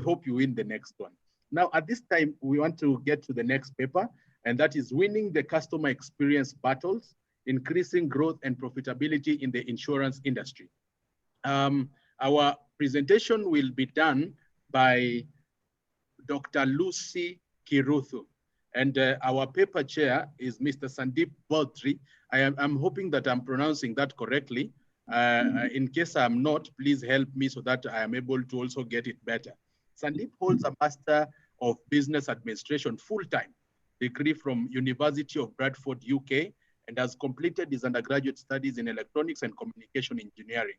hope you win the next one. Now, at this time, we want to get to the next paper, and that is winning the customer experience battles, increasing growth and profitability in the insurance industry. Our presentation will be done by Dr. Lucy Kiruthu, and our paper chair is Mr. Sandip Bhaudry. I'm hoping that I'm pronouncing that correctly. In case I'm not, please help me so that I am able to also get it better. Sandip holds a Master of Business Administration full-time degree from University of Bradford, UK, and has completed his undergraduate studies in electronics and communication engineering.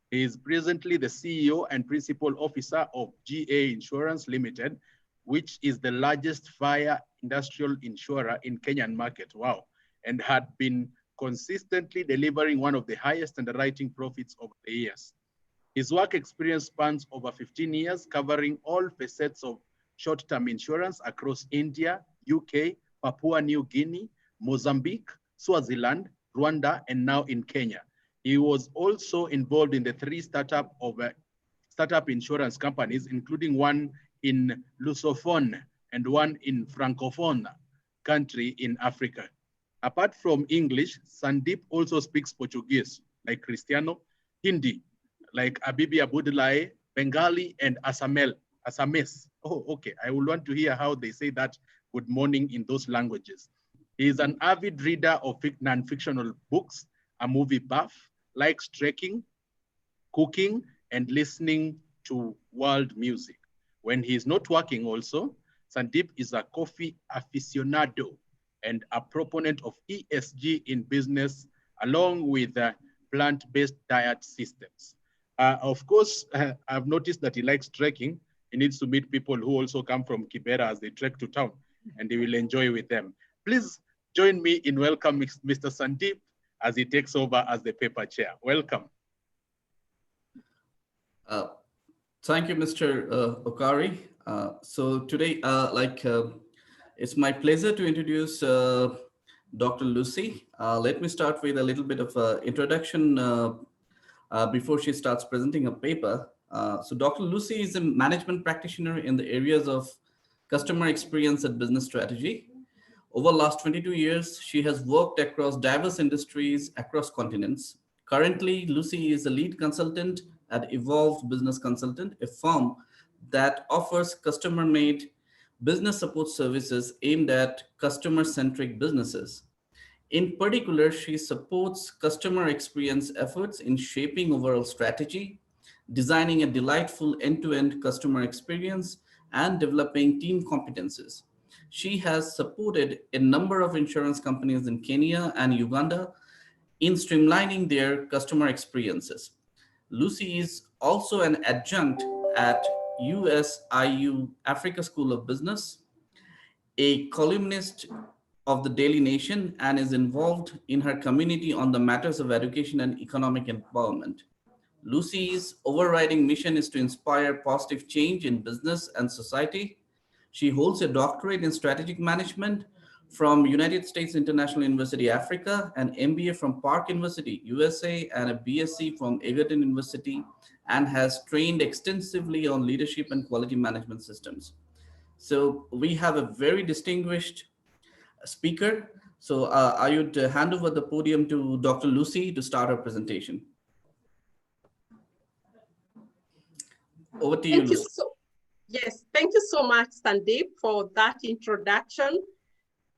He is presently the CEO and principal officer of GA Insurance Limited, which is the largest fire industrial insurer in Kenyan market. Wow. And had been consistently delivering one of the highest underwriting profits over the years. His work experience spans over 15 years, covering all facets of short-term insurance across India, UK, Papua New Guinea, Mozambique, Swaziland, Rwanda, and now in Kenya. He was also involved in the 3 startup insurance companies, including one in Lusophone and one in Francophone country in Africa. Apart from English, Sandip also speaks Portuguese, like Cristiano, Hindi, like Abibi Abudulai, Bengali, and Assamese. Oh, okay. I would want to hear how they say that good morning in those languages. He is an avid reader of non-fictional books, a movie buff, likes trekking, cooking, and listening to world music. When he is not working also, Sandip is a coffee aficionado and a proponent of ESG in business, along with plant-based diet systems. Of course, I've noticed that he likes trekking. He needs to meet people who also come from Kibera as they trek to town, and he will enjoy with them. Please join me in welcoming Mr. Sandip as he takes over as the paper chair. Welcome. Thank you, Mr. Okari. So today, it's my pleasure to introduce Dr. Lucy. Let me start with a little bit of introduction before she starts presenting a paper. So Dr. Lucy is a management practitioner in the areas of customer experience and business strategy. Over the last 22 years, she has worked across diverse industries across continents. Currently, Lucy is a lead consultant at Evolved Business Consultant, a firm that offers customer-made business support services aimed at customer-centric businesses. In particular, she supports customer experience efforts in shaping overall strategy, designing a delightful end-to-end customer experience, and developing team competences. She has supported a number of insurance companies in Kenya and Uganda in streamlining their customer experiences. Lucy is also an adjunct at USIU Africa School of Business, a columnist of the Daily Nation, and is involved in her community on the matters of education and economic empowerment. Lucy's overriding mission is to inspire positive change in business and society. She holds a doctorate in strategic management from United States International University, Africa, an MBA from Park University, USA, and a BSc from Egerton University, and has trained extensively on leadership and quality management systems. So we have a very distinguished speaker. So I would hand over the podium to Dr. Lucy to start her presentation. Over to you, Lucy. Yes, thank you so much, Sandip, for that introduction.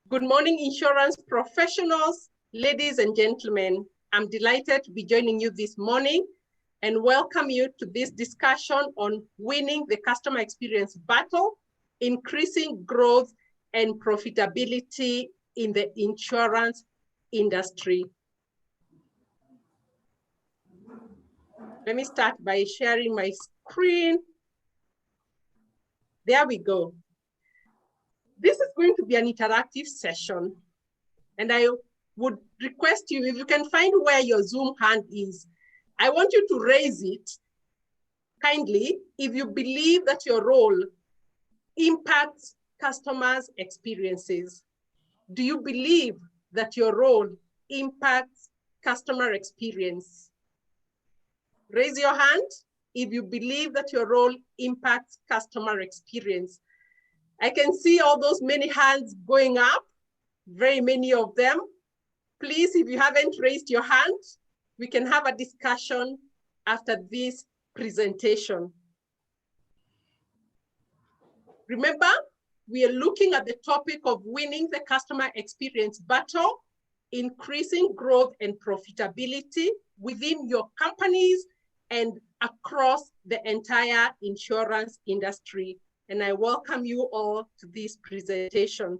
Good morning, insurance professionals, ladies and gentlemen. I'm delighted to be joining you this morning and welcome you to this discussion on winning the customer experience battle, increasing growth and profitability in the insurance industry. Let me start by sharing my screen. There we go. This is going to be an interactive session, and I would request you, if you can find where your Zoom hand is, I want you to raise it kindly if you believe that your role impacts customers' experiences. Do you believe that your role impacts customer experience? Raise your hand if you believe that your role impacts customer experience. I can see all those many hands going up, very many of them. Please, if you haven't raised your hand, we can have a discussion after this presentation. Remember, we are looking at the topic of winning the customer experience battle, increasing growth and profitability within your companies and across the entire insurance industry. And I welcome you all to this presentation.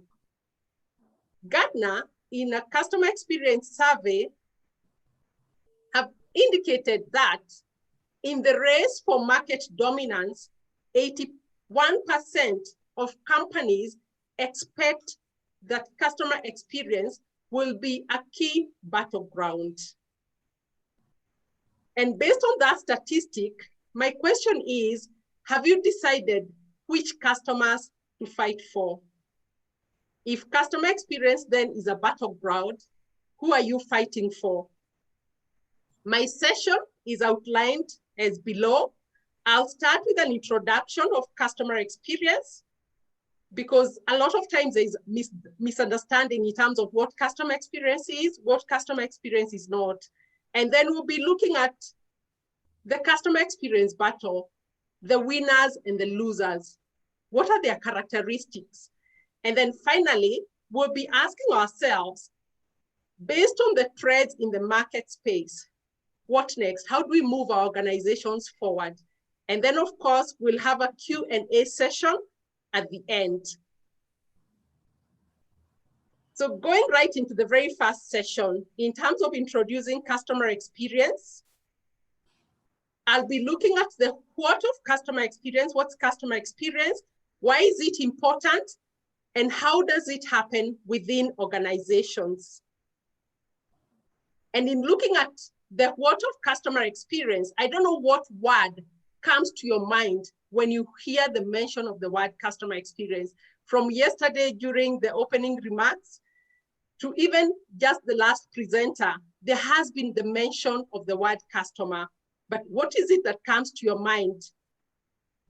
Gartner, in a customer experience survey, have indicated that in the race for market dominance, 81% of companies expect that customer experience will be a key battleground. And based on that statistic, my question is, have you decided which customers to fight for? If customer experience then is a battleground, who are you fighting for? My session is outlined as below. I'll start with an introduction of customer experience, because a lot of times there's misunderstanding in terms of what customer experience is, what customer experience is not. And then we'll be looking at the customer experience battle, the winners and the losers. What are their characteristics? And then finally, we'll be asking ourselves, based on the trends in the market space, what next? How do we move our organizations forward? And then of course, we'll have a Q&A session at the end. So going right into the very first session, in terms of introducing customer experience, I'll be looking at the what of customer experience, what's customer experience, why is it important, and how does it happen within organizations? And in looking at the what of customer experience, I don't know what word comes to your mind when you hear the mention of the word customer experience. From yesterday during the opening remarks to even just the last presenter, there has been the mention of the word customer. But what is it that comes to your mind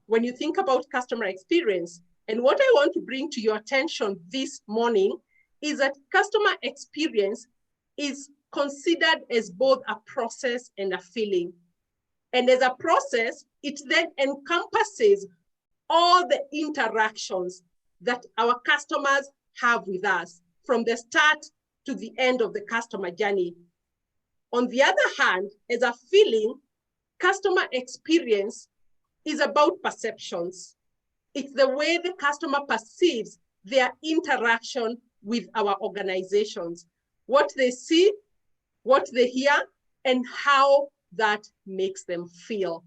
when you think about customer experience? And what I want to bring to your attention this morning is that customer experience is considered as both a process and a feeling. And as a process, it then encompasses all the interactions that our customers have with us from the start to the end of the customer journey. On the other hand, as a feeling, customer experience is about perceptions. It's the way the customer perceives their interaction with our organizations, what they see, what they hear, and how that makes them feel.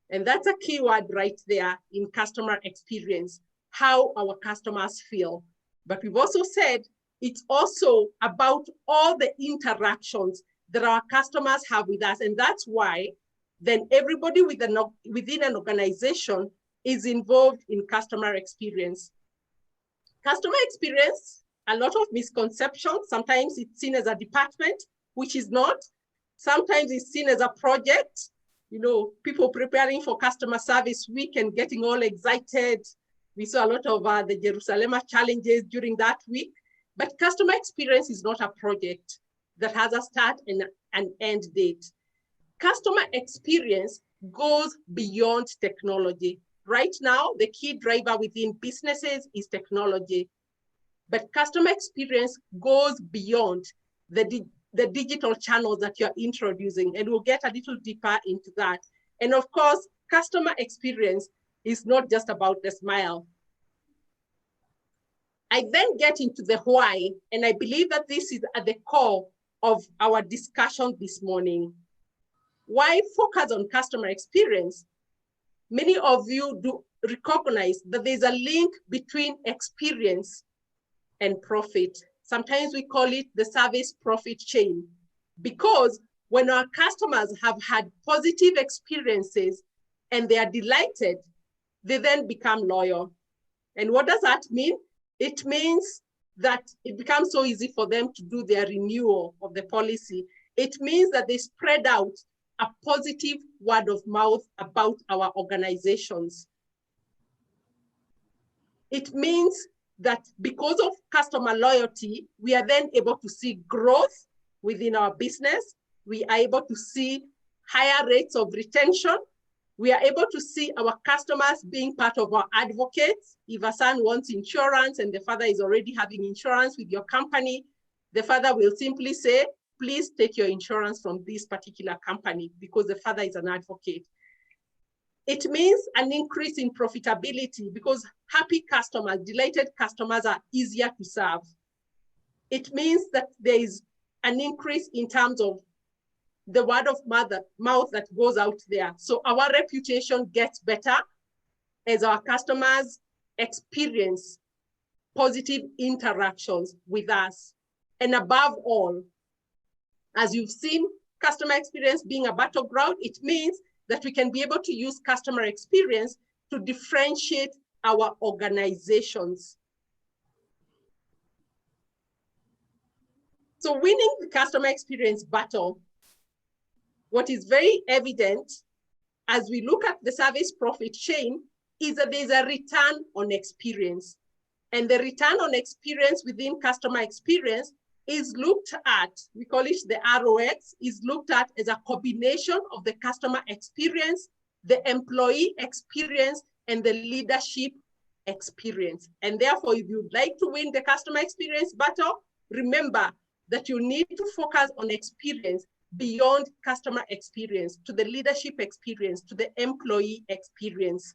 And that's a key word right there in customer experience, how our customers feel. But we've also said it's also about all the interactions that our customers have with us. And that's why then everybody within an organization is involved in customer experience. Customer experience, a lot of misconceptions. Sometimes it's seen as a department, which is not. Sometimes it's seen as a project. You know, people preparing for customer service week and getting all excited. We saw a lot of the Jerusalem challenges during that week. But customer experience is not a project that has a start and an end date. Customer experience goes beyond technology. Right now, the key driver within businesses is technology. But customer experience goes beyond the digital channels that you're introducing, and we'll get a little deeper into that. And of course, customer experience is not just about the smile. I then get into the why, and I believe that this is at the core of our discussion this morning. Why focus on customer experience? Many of you do recognize that there's a link between experience and profit. Sometimes we call it the service profit chain, because when our customers have had positive experiences and they are delighted, they then become loyal. And what does that mean? It means that it becomes so easy for them to do their renewal of the policy. It means that they spread out a positive word of mouth about our organizations. It means that because of customer loyalty, we are then able to see growth within our business. We are able to see higher rates of retention. We are able to see our customers being part of our advocates. If a son wants insurance and the father is already having insurance with your company, the father will simply say, please take your insurance from this particular company because the father is an advocate. It means an increase in profitability because happy customers, delighted customers are easier to serve. It means that there is an increase in terms of the word of mouth that goes out there. So our reputation gets better as our customers experience positive interactions with us. And above all, as you've seen, customer experience being a battleground, it means that we can be able to use customer experience to differentiate our organizations. So winning the customer experience battle, what is very evident as we look at the service profit chain is that there's a return on experience. And the return on experience within customer experience is looked at, we call it the ROX, is looked at as a combination of the customer experience, the employee experience, and the leadership experience. And therefore, if you'd like to win the customer experience battle, remember that you need to focus on experience beyond customer experience, to the leadership experience, to the employee experience.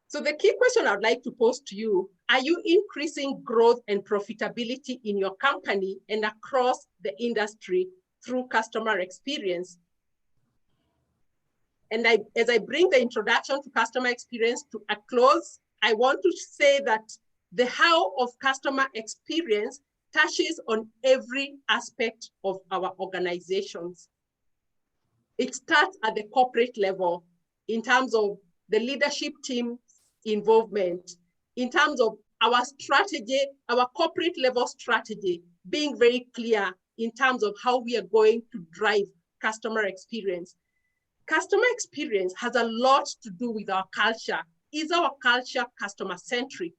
So the key question I'd like to pose to you, are you increasing growth and profitability in your company and across the industry through customer experience? And as I bring the introduction to customer experience to a close, I want to say that the how of customer experience touches on every aspect of our organizations. It starts at the corporate level in terms of the leadership team involvement, in terms of our strategy, our corporate level strategy, being very clear in terms of how we are going to drive customer experience. Customer experience has a lot to do with our culture. Is our culture customer-centric?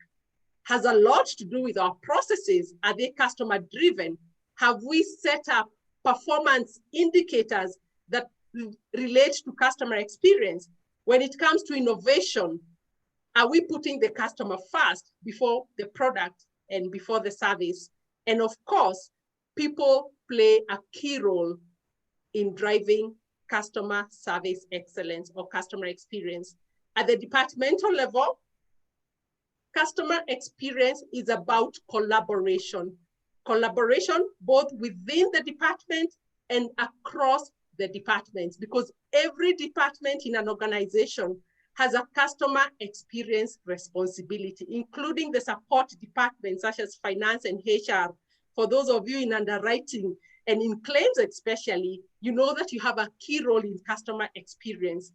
Has a lot to do with our processes. Are they customer-driven? Have we set up performance indicators that relate to customer experience? When it comes to innovation, are we putting the customer first before the product and before the service? And of course, people play a key role in driving customer service excellence or customer experience. At the departmental level, customer experience is about collaboration. Collaboration both within the department and across the departments, because every department in an organization has a customer experience responsibility, including the support departments such as finance and HR. For those of you in underwriting and in claims especially, you know that you have a key role in customer experience.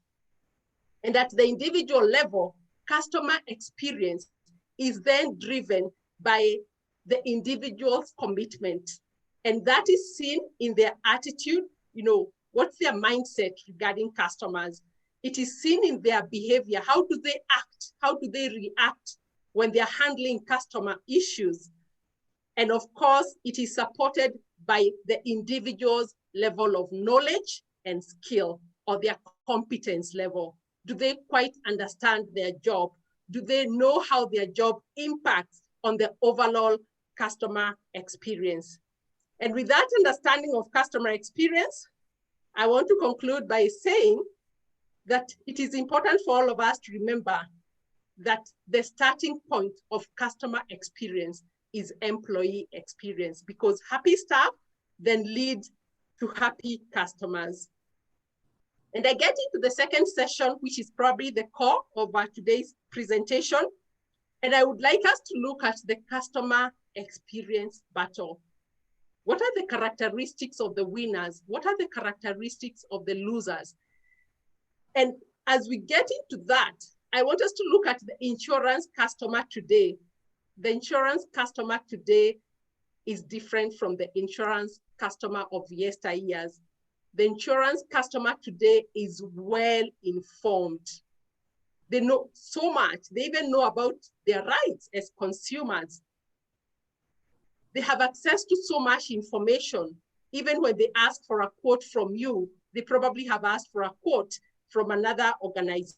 And at the individual level, customer experience is then driven by the individual's commitment. And that is seen in their attitude, what's their mindset regarding customers. It is seen in their behavior. How do they act? How do they react when they're handling customer issues? And of course, it is supported by the individual's level of knowledge and skill or their competence level. Do they quite understand their job? Do they know how their job impacts on the overall customer experience? And with that understanding of customer experience, I want to conclude by saying that it is important for all of us to remember that the starting point of customer experience is employee experience, because happy staff then lead to happy customers. And I get into the second session, which is probably the core of our today's presentation. And I would like us to look at the customer experience battle. What are the characteristics of the winners? What are the characteristics of the losers? And as we get into that, I want us to look at the insurance customer today. The insurance customer today is different from the insurance customer of yesteryears. The insurance customer today is well informed. They know so much. They even know about their rights as consumers. They have access to so much information. Even when they ask for a quote from you, they probably have asked for a quote from another organization.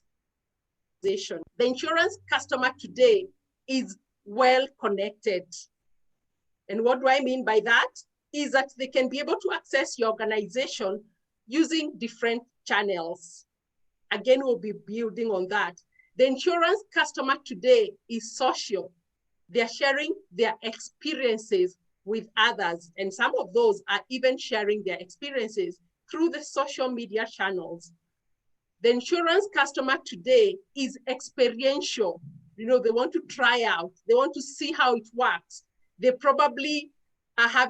The insurance customer today is well connected. And what do I mean by that? Is that they can be able to access your organization using different channels. Again, we'll be building on that. The insurance customer today is social. They're sharing their experiences with others. And some of those are even sharing their experiences through the social media channels. The insurance customer today is experiential. You know, they want to try out. They want to see how it works. They probably are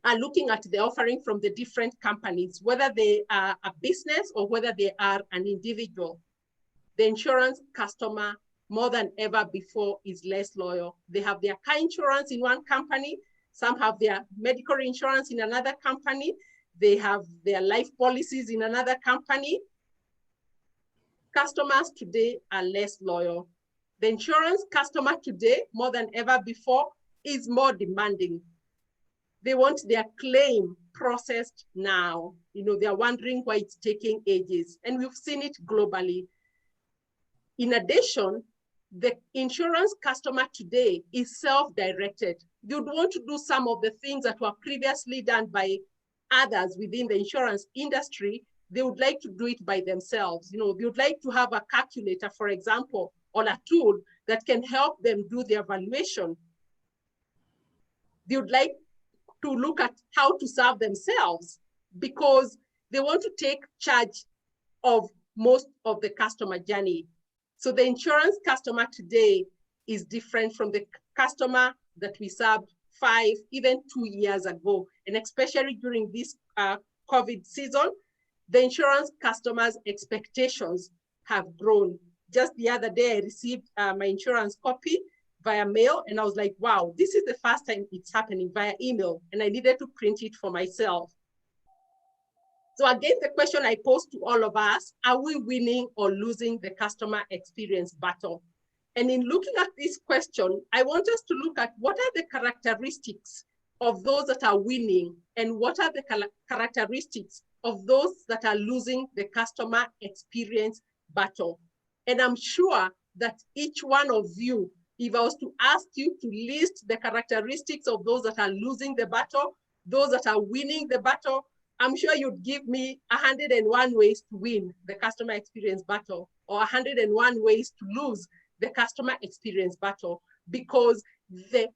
are looking at the offering from the different companies, whether they are a business or whether they are an individual. The insurance customer, more than ever before, is less loyal. They have their car insurance in one company. Some have their medical insurance in another company. They have their life policies in another company. Customers today are less loyal. The insurance customer today, more than ever before, is more demanding. They want their claim processed now. You know, they're wondering why it's taking ages. And we've seen it globally. In addition, the insurance customer today is self-directed. You'd want to do some of the things that were previously done by others within the insurance industry. They would like to do it by themselves. You know, they would like to have a calculator, for example, or a tool that can help them do their valuation. They would like to look at how to serve themselves because they want to take charge of most of the customer journey. So the insurance customer today is different from the customer that we served 5, even 2 years ago. And especially during this COVID season, the insurance customers' expectations have grown. Just the other day, I received my insurance copy via mail, and I was like, wow, this is the first time it's happening via email, and I needed to print it for myself. So again, the question I pose to all of us, are we winning or losing the customer experience battle? And in looking at this question, I want us to look at what are the characteristics of those that are winning and what are the characteristics of those that are losing the customer experience battle. And I'm sure that each one of you, if I was to ask you to list the characteristics of those that are losing the battle, those that are winning the battle, I'm sure you'd give me 101 ways to win the customer experience battle or 101 ways to lose the customer experience battle, because the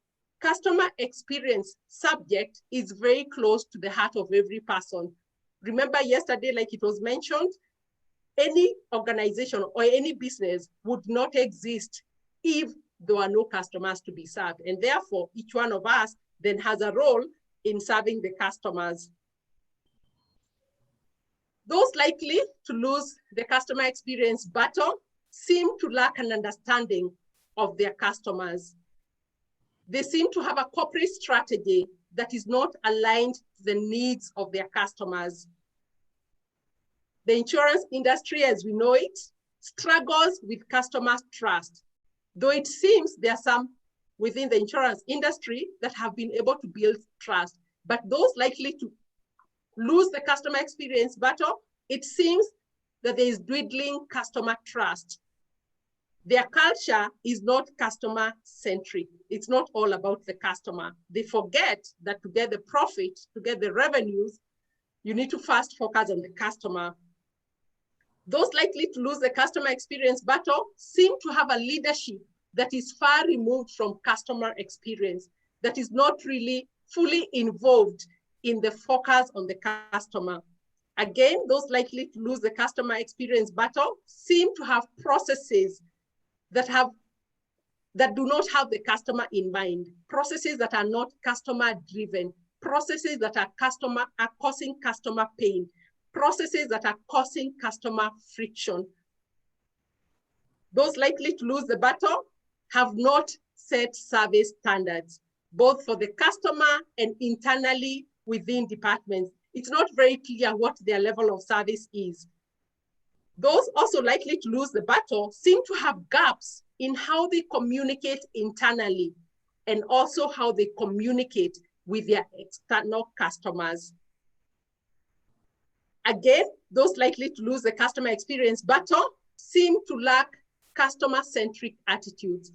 customer experience subject is very close to the heart of every person. Remember yesterday, like it was mentioned, any organization or any business would not exist if there were no customers to be served. And therefore, each one of us then has a role in serving the customers. Those likely to lose the customer experience battle seem to lack an understanding of their customers. They seem to have a corporate strategy that is not aligned to the needs of their customers. The insurance industry, as we know it, struggles with customer trust, though it seems there are some within the insurance industry that have been able to build trust. But those likely to lose the customer experience battle, it seems that there is dwindling customer trust. Their culture is not customer-centric. It's not all about the customer. They forget that to get the profit, to get the revenues, you need to first focus on the customer. Those likely to lose the customer experience battle seem to have a leadership that is far removed from customer experience, that is not really fully involved in the focus on the customer. Again, those likely to lose the customer experience battle seem to have processes that do not have the customer in mind, processes that are not customer driven, processes that are causing customer pain, processes that are causing customer friction. Those likely to lose the battle have not set service standards, both for the customer and internally within departments. it's not very clear what their level of service is. Those also likely to lose the battle seem to have gaps in how they communicate internally and also how they communicate with their external customers. Again, those likely to lose the customer experience battle seem to lack customer-centric attitudes.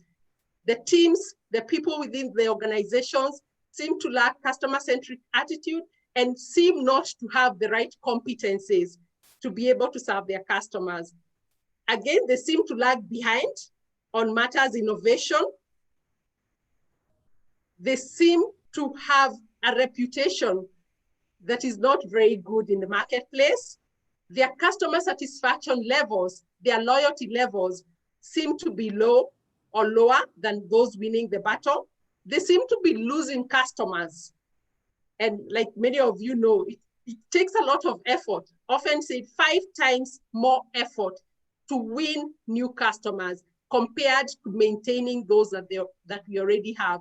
The teams, the people within the organizations seem to lack customer-centric attitude and seem not to have the right competencies to be able to serve their customers. Again, they seem to lag behind on matters innovation. They seem to have a reputation that is not very good in the marketplace. Their customer satisfaction levels, their loyalty levels seem to be low or lower than those winning the battle. They seem to be losing customers. And like many of you know, it takes a lot of effort, often say 5 times more effort to win new customers compared to maintaining those that we already have.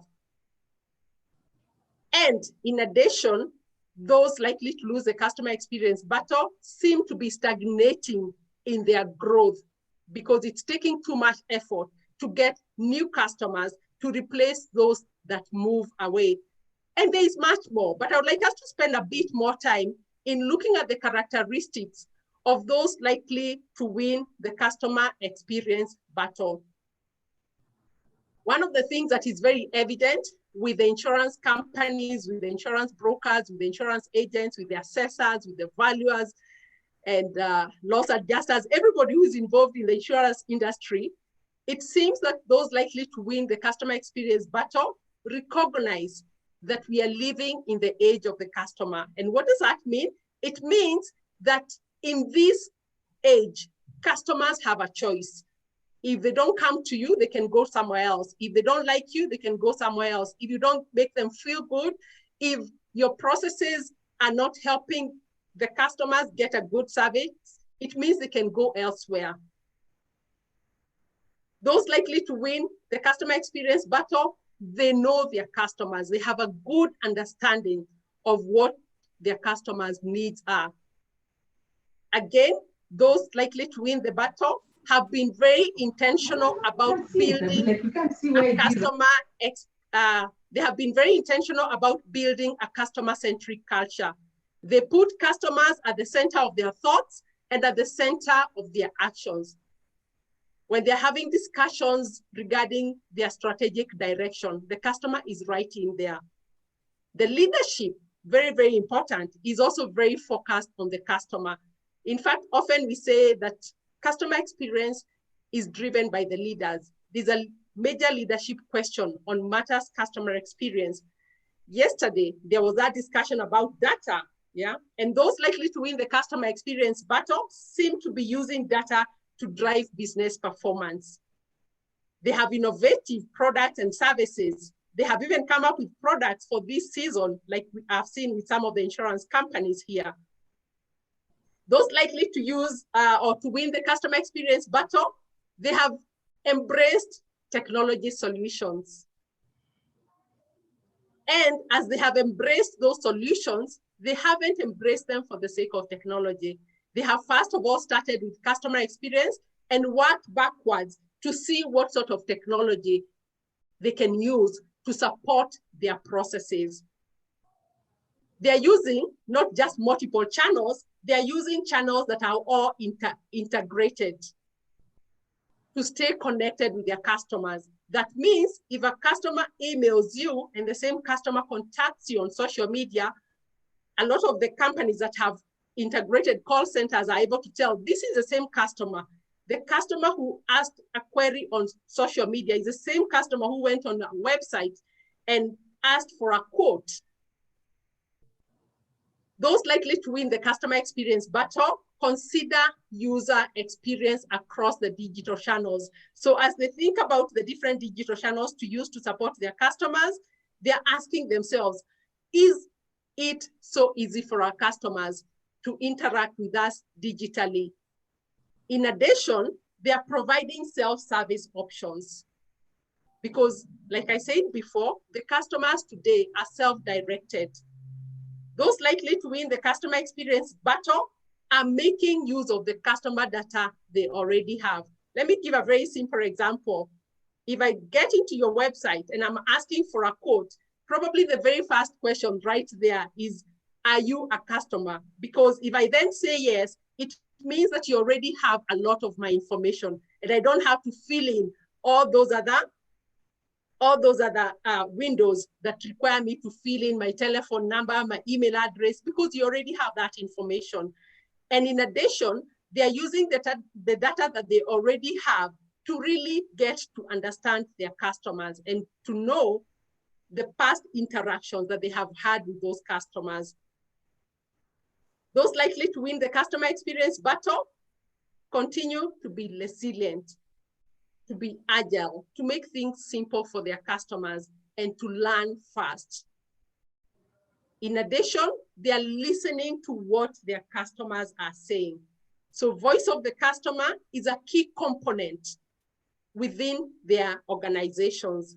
And in addition, those likely to lose the customer experience battle seem to be stagnating in their growth because it's taking too much effort to get new customers to replace those that move away. And there is much more, but I would like us to spend a bit more time in looking at the characteristics of those likely to win the customer experience battle. One of the things that is very evident with the insurance companies, with the insurance brokers, with the insurance agents, with the assessors, with the valuers, and loss adjusters, everybody who is involved in the insurance industry, it seems that those likely to win the customer experience battle recognize that we are living in the age of the customer. And what does that mean? It means that in this age, customers have a choice. If they don't come to you, they can go somewhere else. If they don't like you, they can go somewhere else. If you don't make them feel good, if your processes are not helping the customers get a good service, it means they can go elsewhere. Those likely to win the customer experience battle, they know their customers. They have a good understanding of what their customers' needs are. Again, those likely they have been very intentional about building a customer-centric culture. They put customers at the center of their thoughts and at the center of their actions. When they're having discussions regarding their strategic direction, the customer is right in there. The leadership, very, very important, is also very focused on the customer. In fact, often we say that customer experience is driven by the leaders. There's a major leadership question on matters customer experience. Yesterday, there was that discussion about data, yeah? And those likely to win the customer experience battle seem to be using data to drive business performance. They have innovative products and services. They have even come up with products for this season, like we have seen with some of the insurance companies here. Those likely to use or to win the customer experience battle, they have embraced technology solutions. And as they have embraced those solutions, they haven't embraced them for the sake of technology. They have first of all started with customer experience and worked backwards to see what sort of technology they can use to support their processes. They're using not just multiple channels, they're using channels that are all integrated to stay connected with their customers. That means if a customer emails you and the same customer contacts you on social media, a lot of the companies that have integrated call centers are able to tell this is the same customer. The customer who asked a query on social media is the same customer who went on a website and asked for a quote. Those likely to win the customer experience battle consider user experience across the digital channels. So as they think about the different digital channels to use to support their customers, they're asking themselves, is it so easy for our customers to interact with us digitally? In addition, they are providing self-service options because, like I said before, the customers today are self-directed. Those likely to win the customer experience battle are making use of the customer data they already have. Let me give a very simple example. If I get into your website and I'm asking for a quote, probably the very first question right there is, are you a customer? Because if I then say yes, it means that you already have a lot of my information and I don't have to fill in all those other windows that require me to fill in my telephone number, my email address, because you already have that information. And in addition, they are using the data that they already have to really get to understand their customers and to know the past interactions that they have had with those customers. Those likely to win the customer experience battle continue to be resilient, to be agile, to make things simple for their customers, and to learn fast. In addition, they are listening to what their customers are saying. So voice of the customer is a key component within their organizations.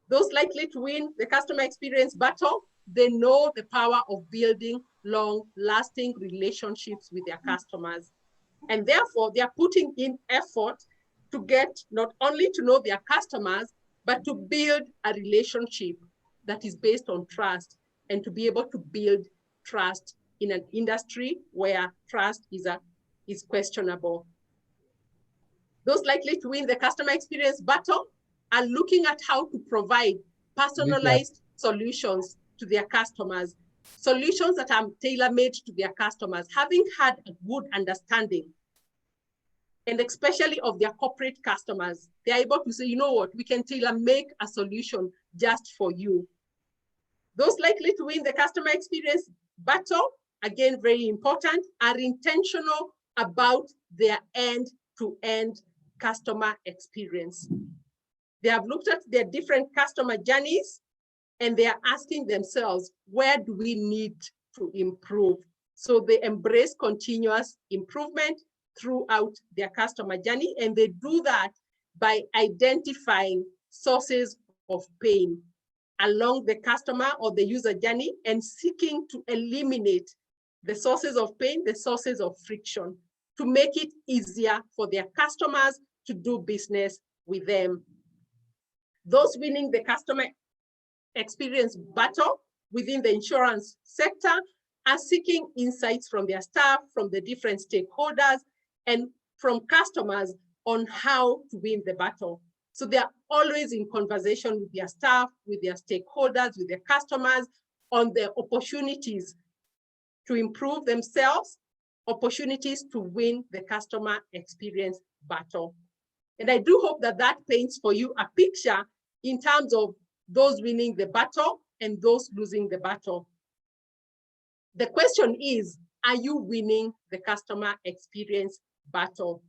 Those likely to win the customer experience battle, they know the power of building long-lasting relationships with their customers. And therefore, they are putting in effort to get not only to know their customers, but to build a relationship that is based on trust and to be able to build trust in an industry where trust is questionable. Those likely to win the customer experience battle are looking at how to provide personalized solutions to their customers, solutions that are tailor-made to their customers, having had a good understanding, and especially of their corporate customers. They're able to say, you know what, we can tailor-make a solution just for you. Those likely to win the customer experience battle, again, very important, are intentional about their end-to-end customer experience. They have looked at their different customer journeys and they are asking themselves, where do we need to improve? So they embrace continuous improvement throughout their customer journey, and they do that by identifying sources of pain along the customer or the user journey and seeking to eliminate the sources of pain, the sources of friction, to make it easier for their customers to do business with them. Those winning the customer experience battle within the insurance sector are seeking insights from their staff, from the different stakeholders, and from customers on how to win the battle. So they are always in conversation with their staff, with their stakeholders, with their customers on the opportunities to improve themselves, opportunities to win the customer experience battle. And I do hope that that paints for you a picture in terms of those winning the battle and those losing the battle. The question is, are you winning the customer experience battle?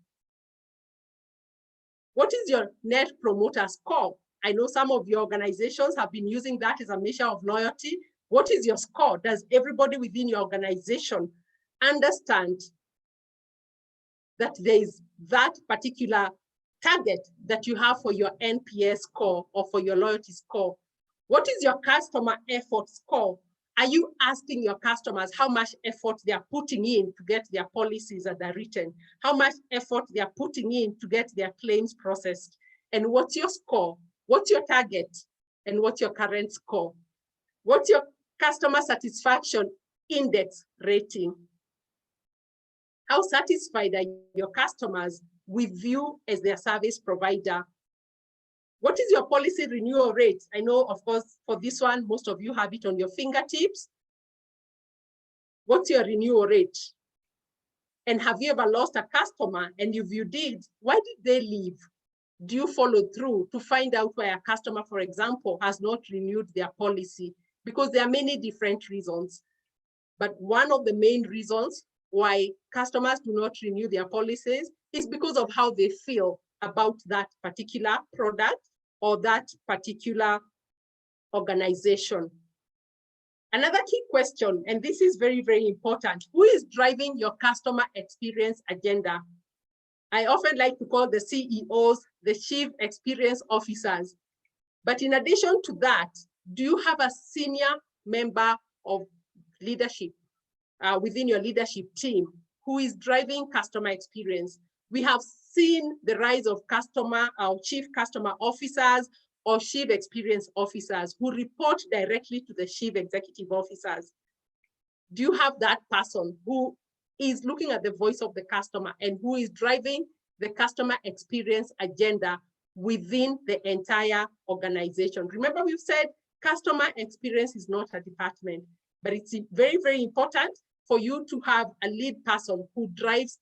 What is your net promoter score? I know some of your organizations have been using that as a measure of loyalty. What is your score? Does everybody within your organization understand that there is that particular target that you have for your NPS score or for your loyalty score? What is your customer effort score? Are you asking your customers how much effort they are putting in to get their policies underwritten? How much effort they are putting in to get their claims processed? And what's your score? What's your target? And what's your current score? What's your customer satisfaction index rating? How satisfied are your customers with you as their service provider? What is your policy renewal rate? I know, of course, for this one, most of you have it on your fingertips. What's your renewal rate? And have you ever lost a customer? And if you did, why did they leave? Do you follow through to find out why a customer, for example, has not renewed their policy? Because there are many different reasons. But one of the main reasons why customers do not renew their policies is because of how they feel about that particular product or that particular organization. Another key question, and this is very, very important, who is driving your customer experience agenda? I often like to call the CEOs the Chief Experience Officers. But in addition to that, do you have a senior member of leadership, within your leadership team, who is driving customer experience. We have seen the rise of chief customer officers or chief experience officers who report directly to the chief executive officers. Do you have that person who is looking at the voice of the customer and who is driving the customer experience agenda within the entire organization? Remember, we've said customer experience is not a department, but it's very, very important for you to have a lead person who drives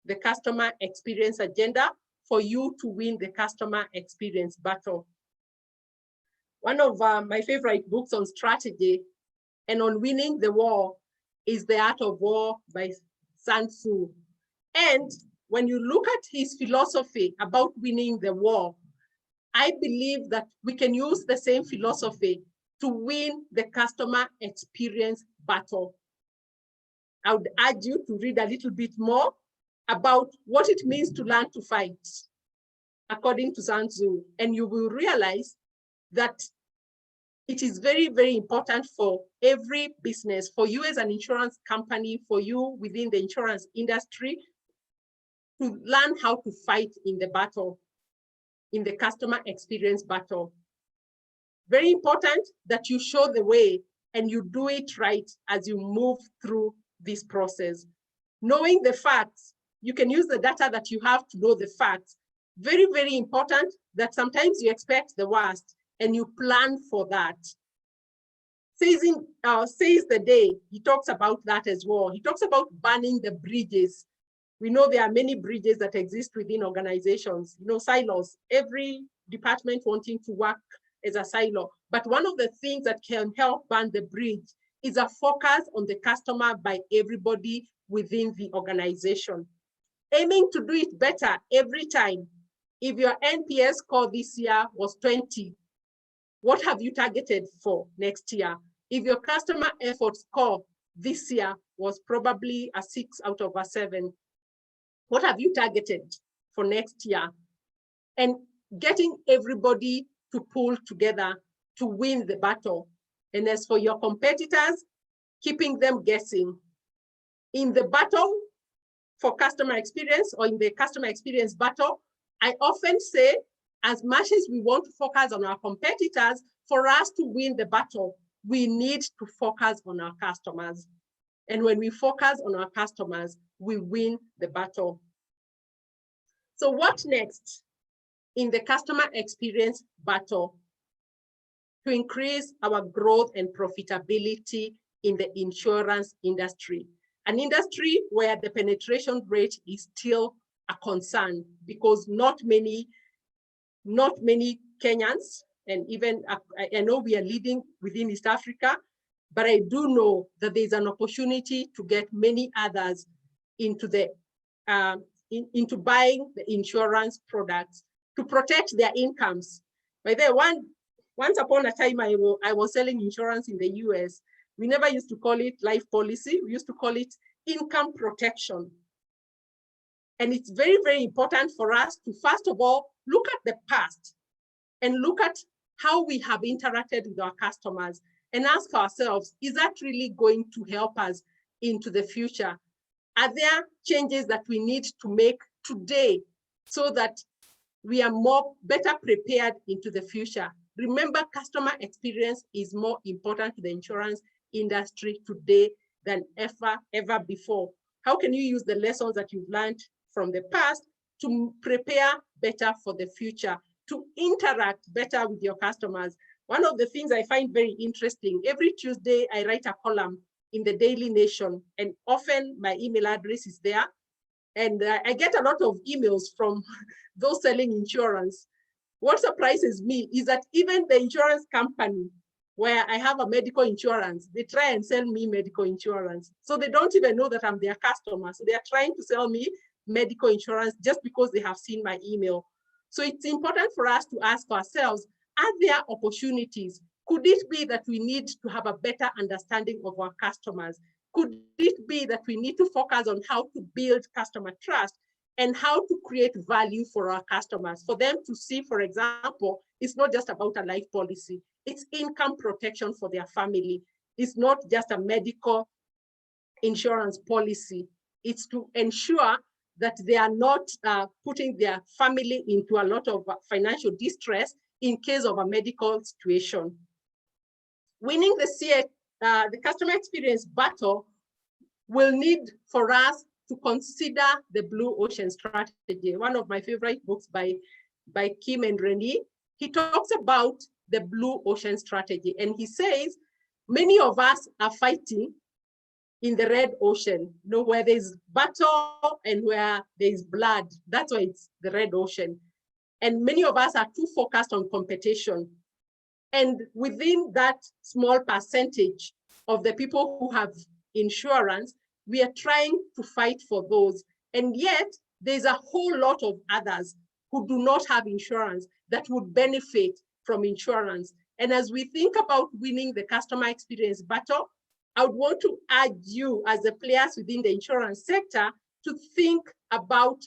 the customer experience agenda for you to win the customer experience battle. One of my favorite books on strategy and on winning the war is The Art of War by Sun Tzu. And when you look at his philosophy about winning the war, I believe that we can use the same philosophy to win the customer experience battle. I would urge you to read a little bit more about what it means to learn to fight, according to Sun Tzu, and you will realize that it is very, very important for every business, for you as an insurance company, for you within the insurance industry, to learn how to fight in the battle, in the customer experience battle. Very important that you show the way and you do it right as you move through this process. Knowing the facts, you can use the data that you have to know the facts. Very, very important that sometimes you expect the worst and you plan for that. Says the day, he talks about that as well. He talks about burning the bridges. We know there are many bridges that exist within organizations, silos, every department wanting to work as a silo. But one of the things that can help burn the bridge is a focus on the customer by everybody within the organization. Aiming to do it better every time. If your NPS score this year was 20, what have you targeted for next year? If your customer effort score this year was probably a 6 out of a 7, what have you targeted for next year? And getting everybody to pull together to win the battle. And as for your competitors, keeping them guessing. In the battle for customer experience, or in the customer experience battle, I often say, as much as we want to focus on our competitors, for us to win the battle, we need to focus on our customers. And when we focus on our customers, we win the battle. So what next in the customer experience battle to increase our growth and profitability in the insurance industry? An industry where the penetration rate is still a concern because not many Kenyans, and even I know we are leading within East Africa, but I do know that there's an opportunity to get many others into the into buying the insurance products to protect their incomes. By the way, once upon a time I was selling insurance in the US. We never used to call it life policy. We used to call it income protection. And it's very, very important for us to, first of all, look at the past and look at how we have interacted with our customers and ask ourselves, is that really going to help us into the future? Are there changes that we need to make today so that we are better prepared into the future? Remember, customer experience is more important to the insurance industry today than ever before. How can you use the lessons that you've learned from the past to prepare better for the future, to interact better with your customers? One of the things I find very interesting, every Tuesday I write a column in the Daily Nation, and often my email address is there. And I get a lot of emails from those selling insurance. What surprises me is that even the insurance company where I have a medical insurance, they try and sell me medical insurance. So they don't even know that I'm their customer. So they are trying to sell me medical insurance just because they have seen my email. So it's important for us to ask ourselves, are there opportunities? Could it be that we need to have a better understanding of our customers? Could it be that we need to focus on how to build customer trust and how to create value for our customers, for them to see, for example, it's not just about a life policy, it's income protection for their family. is not just a medical insurance policy. It's to ensure that they are not putting their family into a lot of financial distress in case of a medical situation. Winning the customer experience battle will need for us to consider the blue ocean strategy. One of my favorite books by Kim and Renee, he talks about the blue ocean strategy. And he says, many of us are fighting in the red ocean, you know, where there's battle and where there's blood. That's why it's the red ocean. And many of us are too focused on competition. And within that small percentage of the people who have insurance, we are trying to fight for those. And yet there's a whole lot of others who do not have insurance that would benefit from insurance. And as we think about winning the customer experience battle, I would want to urge you as the players within the insurance sector to think about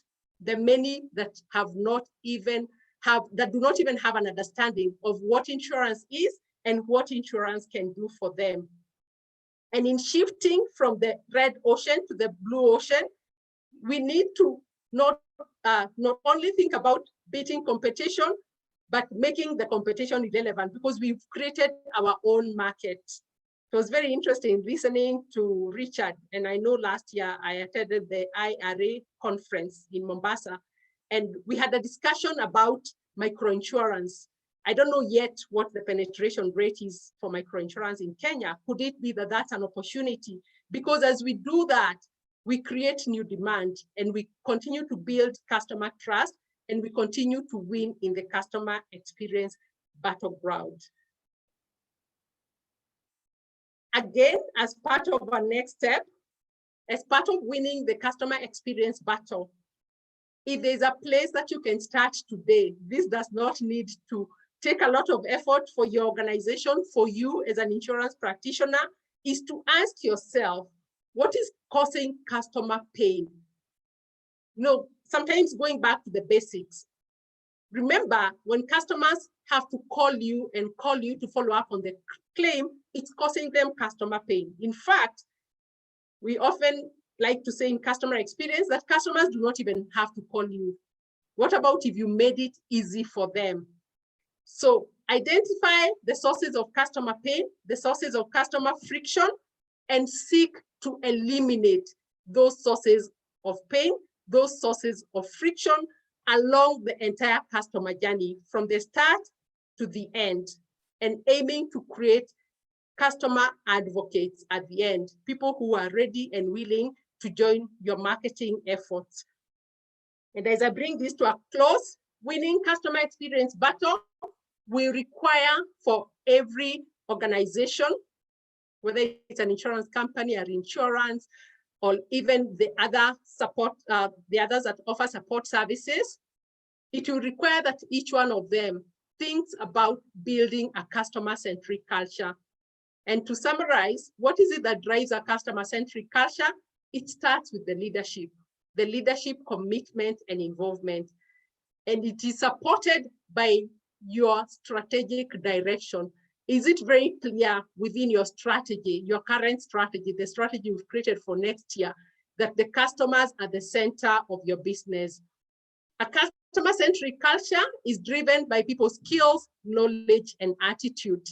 the many that do not even have an understanding of what insurance is and what insurance can do for them. And in shifting from the red ocean to the blue ocean, we need to not only think about beating competition, but making the competition irrelevant, because we've created our own market. It was very interesting listening to Richard, and I know last year I attended the IRA conference in Mombasa, and we had a discussion about microinsurance. I don't know yet what the penetration rate is for microinsurance in Kenya. Could it be that that's an opportunity? Because as we do that, we create new demand and we continue to build customer trust and we continue to win in the customer experience battleground. Again, as part of our next step, as part of winning the customer experience battle, if there's a place that you can start today, this does not need to take a lot of effort for your organization, for you as an insurance practitioner, is to ask yourself, what is causing customer pain? No, sometimes going back to the basics. Remember, when customers have to call you to follow up on the claim, it's causing them customer pain. In fact, we often like to say in customer experience that customers do not even have to call you. What about if you made it easy for them? So identify the sources of customer pain, the sources of customer friction, and seek to eliminate those sources of pain, those sources of friction along the entire customer journey from the start to the end, and aiming to create customer advocates at the end, people who are ready and willing to join your marketing efforts. And as I bring this to a close, winning customer experience battle will require for every organization, whether it's an insurance company or insurance, or even the other support, the others that offer support services, it will require that each one of them thinks about building a customer-centric culture. And to summarize, what is it that drives a customer-centric culture? It starts with the leadership commitment and involvement. And it is supported by your strategic direction. Is it very clear within your strategy, your current strategy, the strategy you've created for next year, that the customers are the center of your business? A customer-centric culture is driven by people's skills, knowledge, and attitude.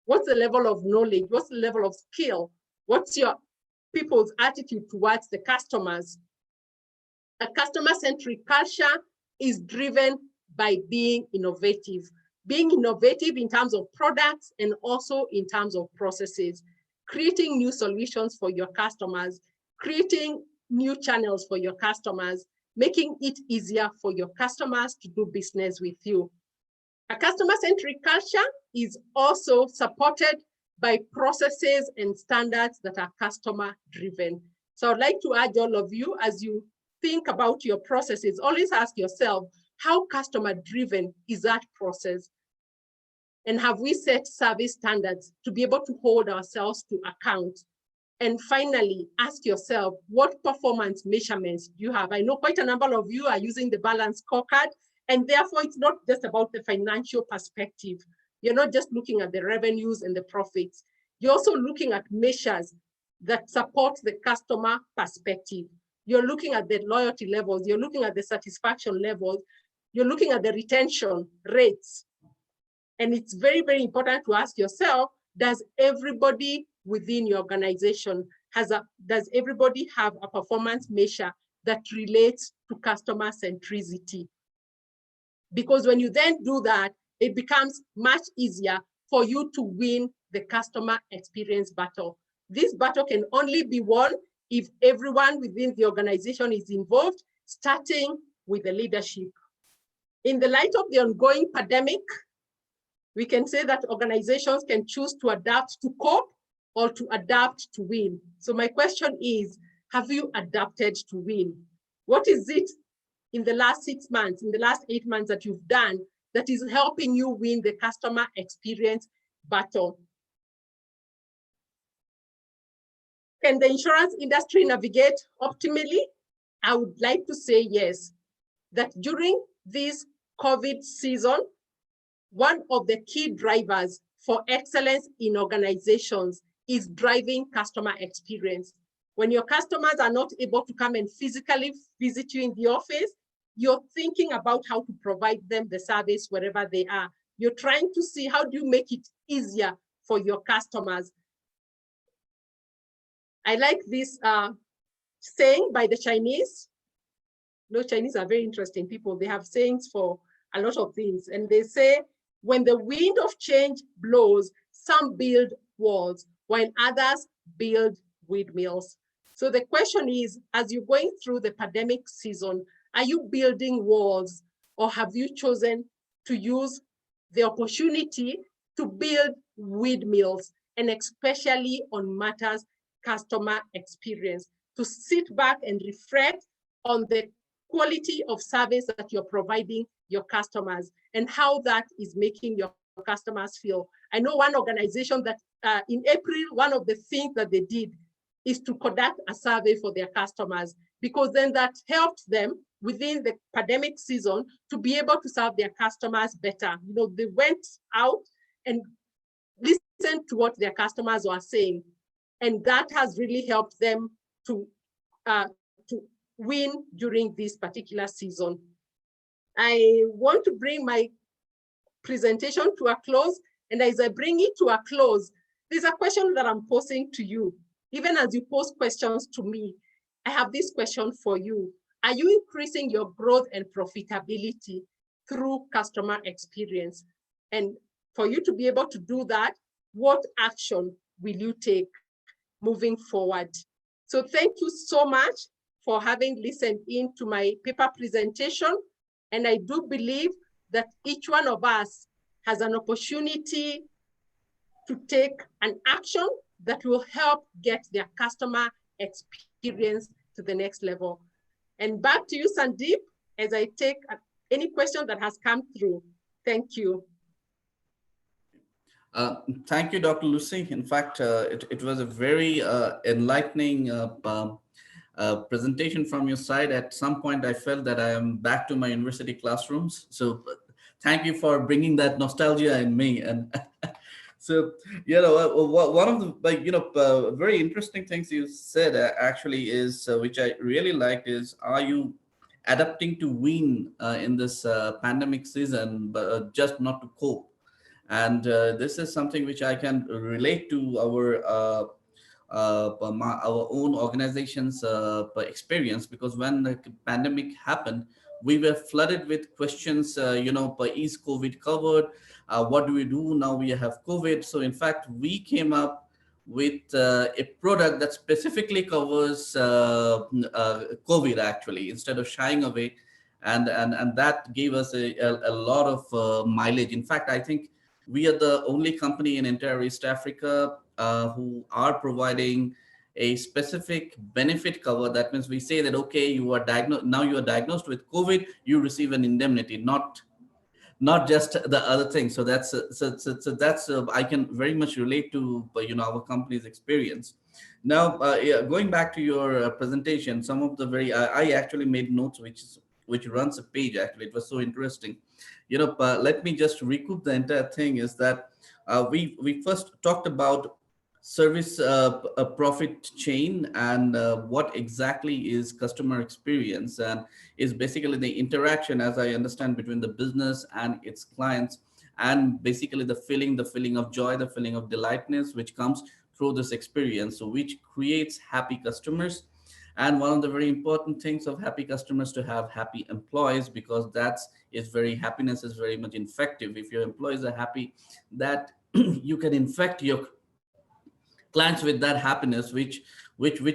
What's the level of knowledge? What's the level of skill? What's your people's attitude towards the customers? A customer-centric culture is driven by being innovative in terms of products and also in terms of processes, creating new solutions for your customers, creating new channels for your customers, making it easier for your customers to do business with you. A customer-centric culture is also supported by processes and standards that are customer-driven. So I'd like to urge all of you, as you think about your processes, always ask yourself, how customer-driven is that process? And have we set service standards to be able to hold ourselves to account? And finally, ask yourself, what performance measurements do you have? I know quite a number of you are using the balance scorecard, and therefore it's not just about the financial perspective. You're not just looking at the revenues and the profits. You're also looking at measures that support the customer perspective. You're looking at the loyalty levels, you're looking at the satisfaction levels, you're looking at the retention rates. And it's very, very important to ask yourself, does everybody within your organization does everybody have a performance measure that relates to customer centricity? Because when you then do that, it becomes much easier for you to win the customer experience battle. This battle can only be won if everyone within the organization is involved, starting with the leadership. In the light of the ongoing pandemic, we can say that organizations can choose to adapt to cope or to adapt to win. So my question is, have you adapted to win? What is it in the last 6 months, in the last 8 months that you've done that is helping you win the customer experience battle? Can the insurance industry navigate optimally? I would like to say yes, that during this COVID season, one of the key drivers for excellence in organizations is driving customer experience. When your customers are not able to come and physically visit you in the office, you're thinking about how to provide them the service wherever they are. You're trying to see how do you make it easier for your customers. I like this saying by the Chinese. No, Chinese are very interesting people. They have sayings for a lot of things. And they say, when the wind of change blows, some build walls, while others build windmills. So the question is, as you're going through the pandemic season, are you building walls, or have you chosen to use the opportunity to build windmills, and especially on matters customer experience, to sit back and reflect on the quality of service that you're providing your customers and how that is making your customers feel. I know one organization that in April, one of the things that they did is to conduct a survey for their customers, because then that helped them within the pandemic season to be able to serve their customers better. You know, they went out and listened to what their customers were saying, and that has really helped them to win during this particular season. I want to bring my presentation to a close, and as I bring it to a close, there's a question that I'm posing to you. Even as you pose questions to me, I have this question for you. Are you increasing your growth and profitability through customer experience? And for you to be able to do that, what action will you take moving forward? So thank you so much for having listened in to my paper presentation. And I do believe that each one of us has an opportunity to take an action that will help get their customer experience to the next level. And back to you, Sandip, as I take any question that has come through. Thank you. Thank you, Dr. Lucy. In fact, it was a very enlightening presentation from your side. At some point, I felt that I am back to my university classrooms. So thank you for bringing that nostalgia in me. And so, you know, one of the very interesting things you said actually is, which I really liked, is, are you adapting to win in this pandemic season, but just not to cope? And this is something which I can relate to our own organization's experience, because when the pandemic happened, we were flooded with questions, is COVID covered? What do we do now we have COVID? So in fact, we came up with a product that specifically covers COVID, actually, instead of shying away. And that gave us a lot of mileage. In fact, I think we are the only company in entire East Africa who are providing a specific benefit cover. That means we say that, okay, you are diagnosed with COVID, you receive an indemnity, not just the other thing. So that's I can very much relate to our company's experience. Now, going back to your presentation, some of the I actually made notes which runs a page. Actually, it was so interesting. Let me just recoup the entire thing. Is that we first talked about service a profit chain, and what exactly is customer experience, and is basically the interaction, as I understand, between the business and its clients, and basically the feeling of joy, the feeling of delightness which comes through this experience, so which creates happy customers. And one of the very important things of happy customers to have happy employees, because that's is very happiness is very much infective. If your employees are happy, that you can infect your clients with that happiness, which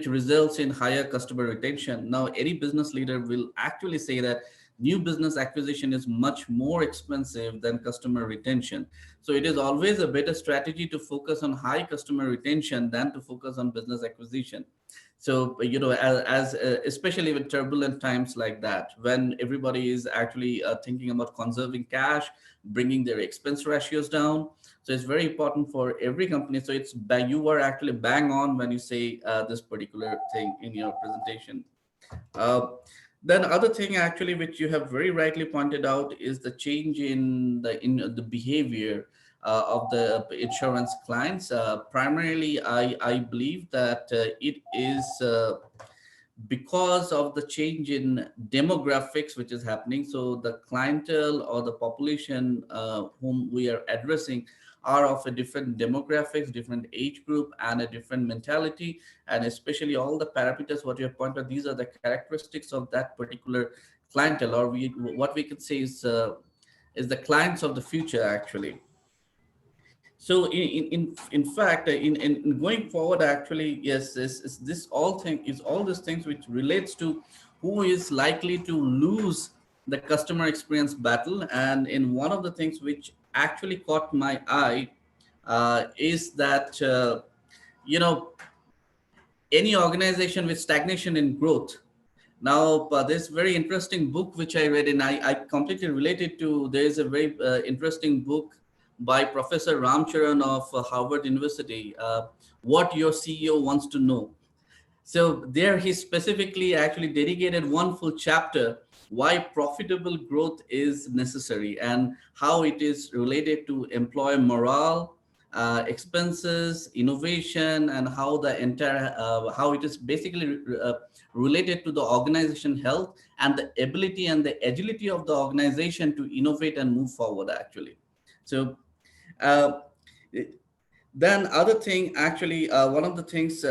results in higher customer retention. Now any business leader will actually say that new business acquisition is much more expensive than customer retention. So it is always a better strategy to focus on high customer retention than to focus on business acquisition. So as especially with turbulent times like that, when everybody is actually thinking about conserving cash, bringing their expense ratios down. So it's very important for every company. So you are actually bang on when you say this particular thing in your presentation. uh, then other thing actually, which you have very rightly pointed out, is the change in the behavior of the insurance clients. Primarily, I believe that it is because of the change in demographics which is happening. So the clientele or the population whom we are addressing are of a different demographics, different age group, and a different mentality. And especially all the parameters what you have pointed out, these are the characteristics of that particular clientele, or what we could say is the clients of the future actually. So in fact, in going forward, actually, yes, this all thing is all these things which relates to who is likely to lose the customer experience battle. And in one of the things which actually caught my eye is that you know any organization with stagnation in growth. Now, this very interesting book which I read, and I completely related to, there is a very interesting book by Professor Ramcharan of Harvard University, What Your CEO Wants to Know. So there he specifically actually dedicated one full chapter why profitable growth is necessary and how it is related to employee morale, expenses, innovation, and how the entire how it is basically related to the organization health and the ability and the agility of the organization to innovate and move forward actually. So uh, then other thing actually, one of the things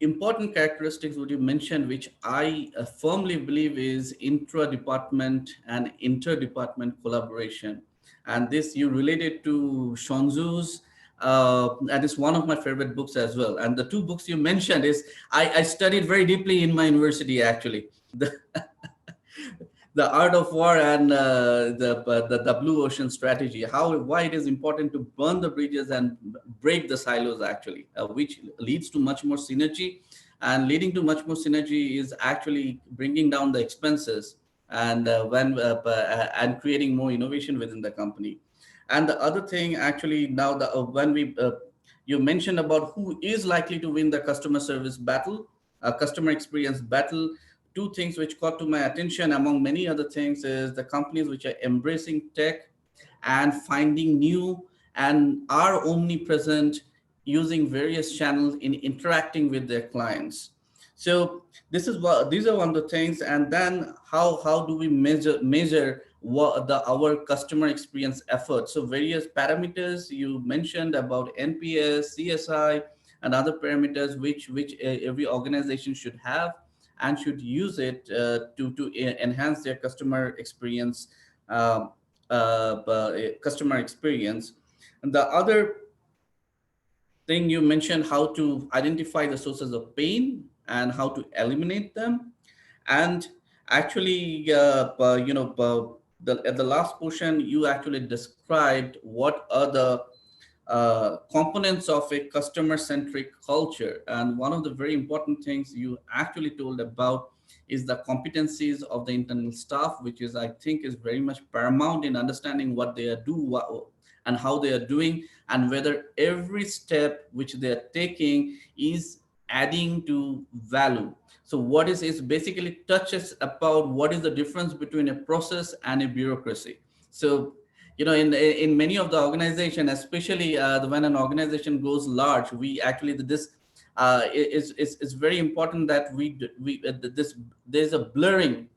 important characteristics what you mentioned, which I firmly believe is intra-department and inter-department collaboration. And this you related to Shonzu's, and it's one of my favorite books as well. And the two books you mentioned is I studied very deeply in my university actually. The art of war and the blue ocean strategy, how why it is important to burn the bridges and break the silos actually, which leads to much more synergy, and leading to much more synergy is actually bringing down the expenses and and creating more innovation within the company. And the other thing actually, now the when we you mentioned about who is likely to win the customer service battle, customer experience battle. Two things which caught to my attention among many other things is the companies which are embracing tech and finding new and are omnipresent, using various channels in interacting with their clients. So this is what these are one of the things. And then how do we measure what our customer experience effort? So various parameters you mentioned about NPS, CSI, and other parameters which every organization should have and should use it to enhance their uh, customer experience. And the other thing you mentioned, how to identify the sources of pain and how to eliminate them. And actually, at the last portion, you actually described what are the components of a customer-centric culture. And one of the very important things you actually told about is the competencies of the internal staff, which is, I think, is very much paramount in understanding what they are and how they are doing, and whether every step which they are taking is adding to value. So what is basically touches about what is the difference between a process and a bureaucracy. So you know, in many of the organization, especially when an organization goes large, we actually it's very important that there's a blurring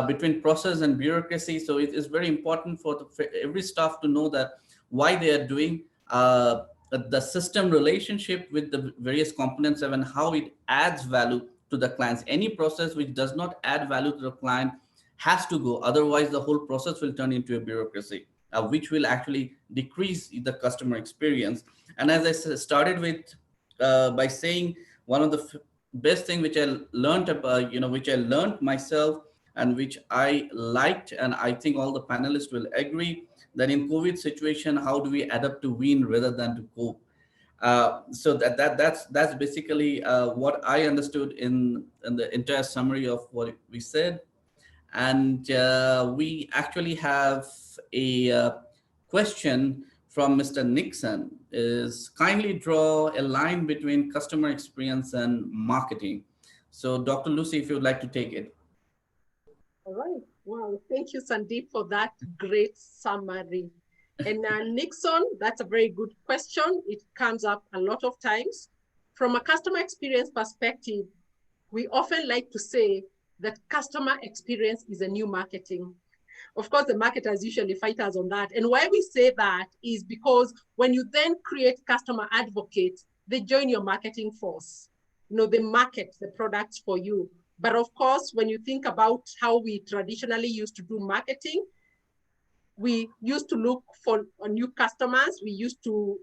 between process and bureaucracy. So it is very important for every staff to know that why they are doing the system relationship with the various components and how it adds value to the clients. Any process which does not add value to the client has to go. Otherwise, the whole process will turn into a bureaucracy, which will actually decrease the customer experience. And as I started with by saying, one of the best thing which I learned about, which I learned myself and which I liked, and I think all the panelists will agree, that in COVID situation, how do we adapt to win rather than to cope? So that's basically what I understood in the entire summary of what we said. And we actually have a question from Mr. Nixon, is kindly draw a line between customer experience and marketing. So Dr. Lucy, if you would like to take it. All right. Wow. Thank you, Sandip, for that great summary. And Nixon, that's a very good question. It comes up a lot of times. From a customer experience perspective, we often like to say that customer experience is a new marketing. Of course, the marketers usually fight us on that. And why we say that is because when you then create customer advocates, they join your marketing force. They market the products for you. But of course, when you think about how we traditionally used to do marketing, we used to look for new customers. We used to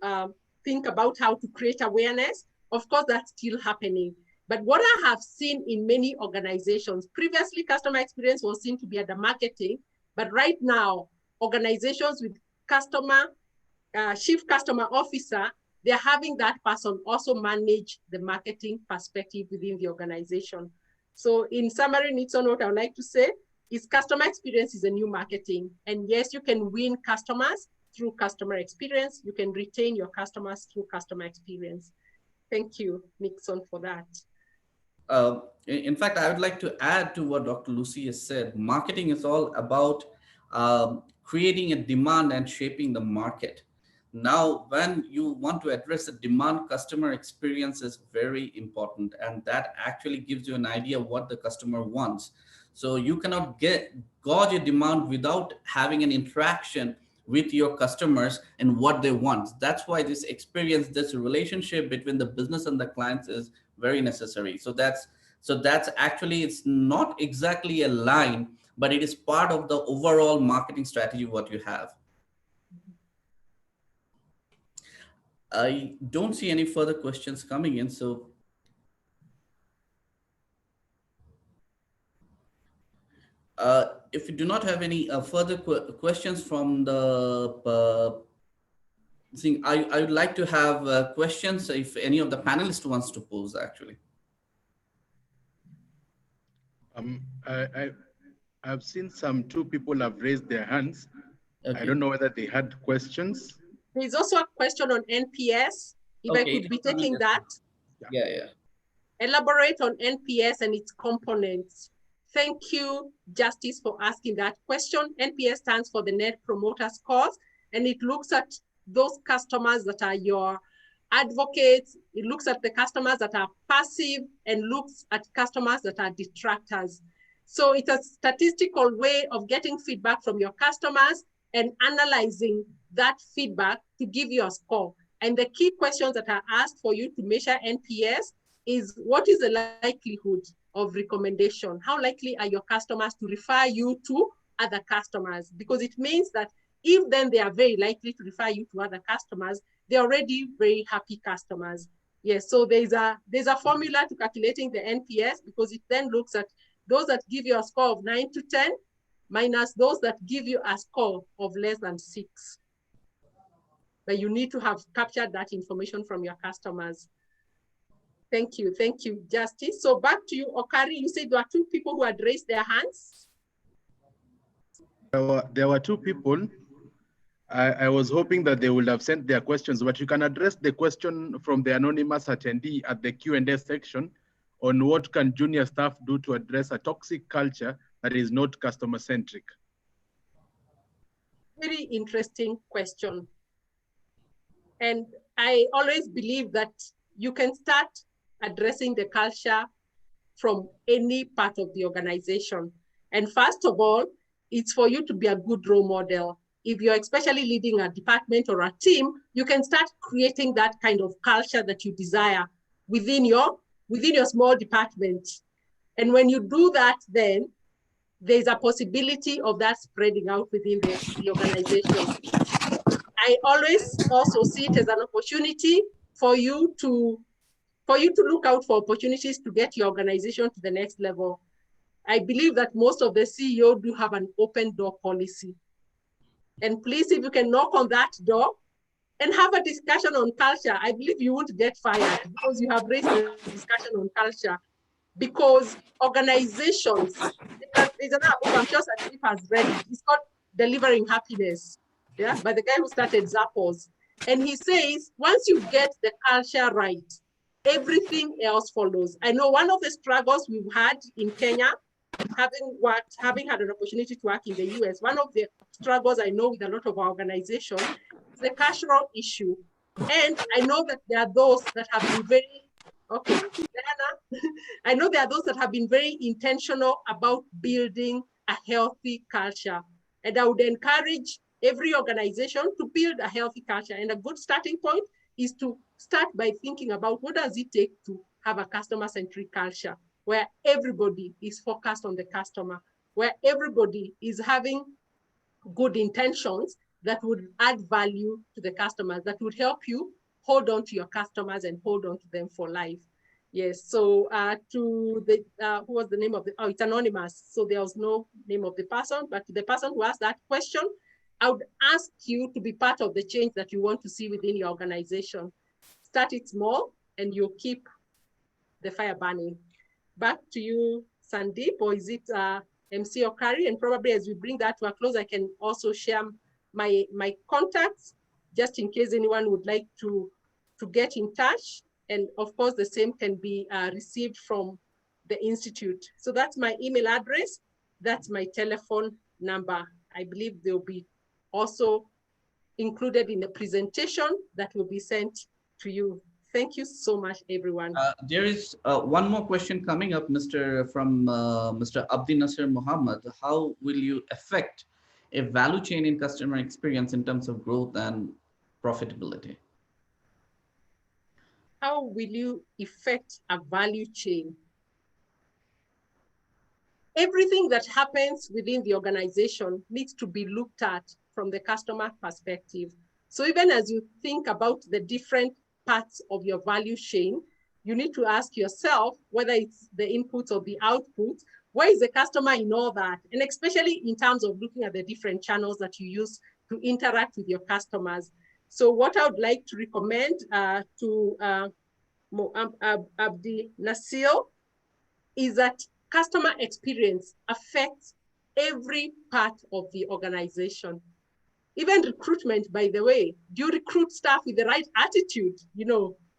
think about how to create awareness. Of course, that's still happening. But what I have seen in many organizations, previously customer experience was seen to be under marketing, but right now, organizations with chief customer officer, they're having that person also manage the marketing perspective within the organization. So in summary, Nixon, what I would like to say is customer experience is a new marketing. And yes, you can win customers through customer experience. You can retain your customers through customer experience. Thank you, Nixon, for that. In fact, I would like to add to what Dr. Lucy has said. Marketing is all about creating a demand and shaping the market. Now, when you want to address the demand, customer experience is very important, and that actually gives you an idea of what the customer wants. So you cannot gauge a demand without having an interaction with your customers and what they want. That's why this experience, this relationship between the business and the clients is very necessary. So that's actually, it's not exactly a line, but it is part of the overall marketing strategy what you have. I don't see any further questions coming in, so if you do not have any further questions from the thing, I would like to have questions if any of the panelists wants to pose, actually. I've seen two people have raised their hands. Okay. I don't know whether they had questions. There's also a question on NPS. If I could be taking that. Yeah. Elaborate on NPS and its components. Thank you, Justice, for asking that question. NPS stands for the Net Promoter Scores, and it looks at those customers that are your advocates. It looks at the customers that are passive and looks at customers that are detractors. So it's a statistical way of getting feedback from your customers and analyzing that feedback to give you a score. And the key questions that are asked for you to measure NPS is, what is the likelihood of recommendation? How likely are your customers to refer you to other customers? Because it means that if then they are very likely to refer you to other customers, they're already very happy customers. Yes, so there's a formula to calculating the NPS, because it then looks at those that give you a score of 9 to 10 minus those that give you a score of less than 6. But you need to have captured that information from your customers. Thank you, Justice. So back to you, Okari. You said there are 2 people who had raised their hands. There were 2 people. I was hoping that they would have sent their questions, but you can address the question from the anonymous attendee at the Q&A section on what can junior staff do to address a toxic culture that is not customer-centric. Very interesting question. And I always believe that you can start addressing the culture from any part of the organization. And first of all, it's for you to be a good role model. If you're especially leading a department or a team, you can start creating that kind of culture that you desire within your small department. And when you do that, then there's a possibility of that spreading out within the organization. I always also see it as an opportunity for you to look out for opportunities to get your organization to the next level. I believe that most of the CEO do have an open door policy. And please, if you can knock on that door and have a discussion on culture, I believe you won't get fired because you have raised a discussion on culture. Because organizations, there's another book I'm sure Sandip has read it. It's called Delivering Happiness, yeah, by the guy who started Zappos. And he says, once you get the culture right, everything else follows. I know one of the struggles we've had in Kenya, having had an opportunity to work in the US, one of the struggles I know with a lot of our organizations is the cultural issue. And I know that there are those that have been very, okay, I know there are those that have been very intentional about building a healthy culture. And I would encourage every organization to build a healthy culture. And a good starting point is to start by thinking about what does it take to have a customer-centric culture where everybody is focused on the customer, where everybody is having good intentions that would add value to the customers, that would help you hold on to your customers and hold on to them for life. Yes, so to the, who was the name of the, oh, it's anonymous. So there was no name of the person, but to the person who asked that question, I would ask you to be part of the change that you want to see within your organization. Start it small and you'll keep the fire burning. Back to you, Sandip, or is it MC Okari? And probably as we bring that to a close, I can also share my contacts, just in case anyone would like to get in touch. And of course, the same can be received from the Institute. So that's my email address. That's my telephone number. I believe they'll be also included in the presentation that will be sent to you. Thank you so much, everyone. There is one more question coming up, Mr. Abdi Nasir Muhammad. How will you affect a value chain in customer experience in terms of growth and profitability? How will you affect a value chain? Everything that happens within the organization needs to be looked at from the customer perspective. So even as you think about the different parts of your value chain, you need to ask yourself whether it's the inputs or the outputs, where is the customer in all that? And especially in terms of looking at the different channels that you use to interact with your customers. So what I would like to recommend to Abdi Nasir is that customer experience affects every part of the organization. Even recruitment, by the way, do you recruit staff with the right attitude,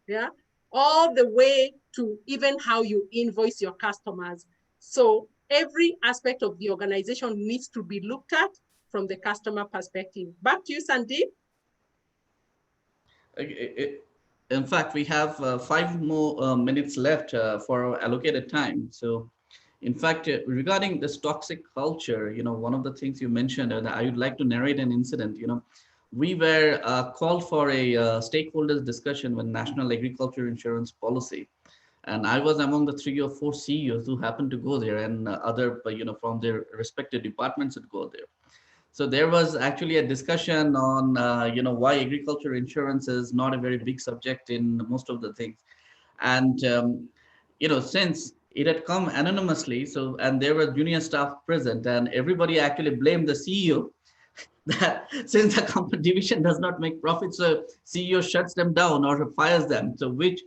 yeah? All the way to even how you invoice your customers. So every aspect of the organization needs to be looked at from the customer perspective. Back to you, Sandip. In fact, we have 5 more minutes left for our allocated time. So in fact, regarding this toxic culture, one of the things you mentioned, and I would like to narrate an incident. We were called for a stakeholders discussion with National Agriculture Insurance Policy. And I was among the 3 or 4 CEOs who happened to go there, and other, from their respective departments would go there. So there was actually a discussion on, why agriculture insurance is not a very big subject in most of the things. And, since it had come anonymously, and there were junior staff present, and everybody actually blamed the CEO that since the company division does not make profit, so CEO shuts them down or fires them. So which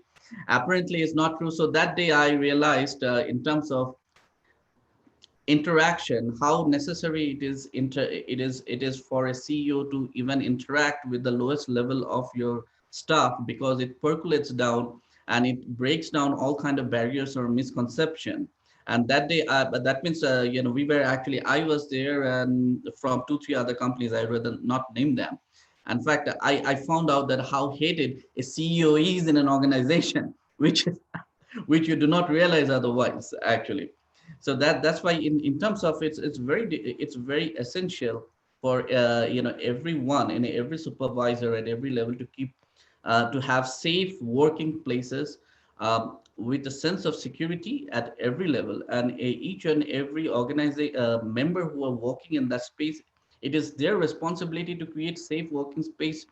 apparently is not true. So that day I realized in terms of interaction, how necessary it is for a CEO to even interact with the lowest level of your staff, because it percolates down and it breaks down all kind of barriers or misconception. And that day, that means, we were actually, I was there, and from 2, 3 other companies, I rather not name them. In fact, I found out that how hated a CEO is in an organization, which which you do not realize otherwise, actually. So that's why in terms of it's very essential for everyone and every supervisor at every level to keep to have safe working places, with a sense of security at every level, and each and every organization member who are working in that space, it is their responsibility to create safe working space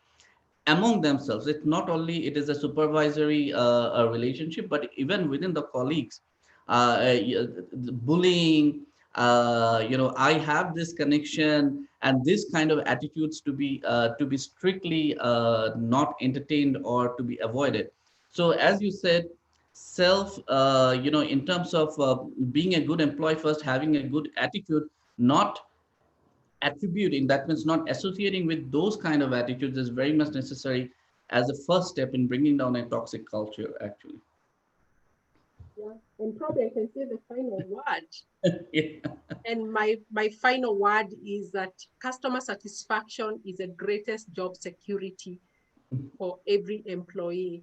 among themselves. It's not only it is a supervisory relationship, but even within the colleagues, the bullying, I have this connection, and this kind of attitudes to be strictly not entertained or to be avoided. So as you said, self, in terms of being a good employee first, having a good attitude, not attributing, that means not associating with those kind of attitudes, is very much necessary as a first step in bringing down a toxic culture, actually. Yeah, and probably I can say the final word. Yeah. And my final word is that customer satisfaction is the greatest job security for every employee,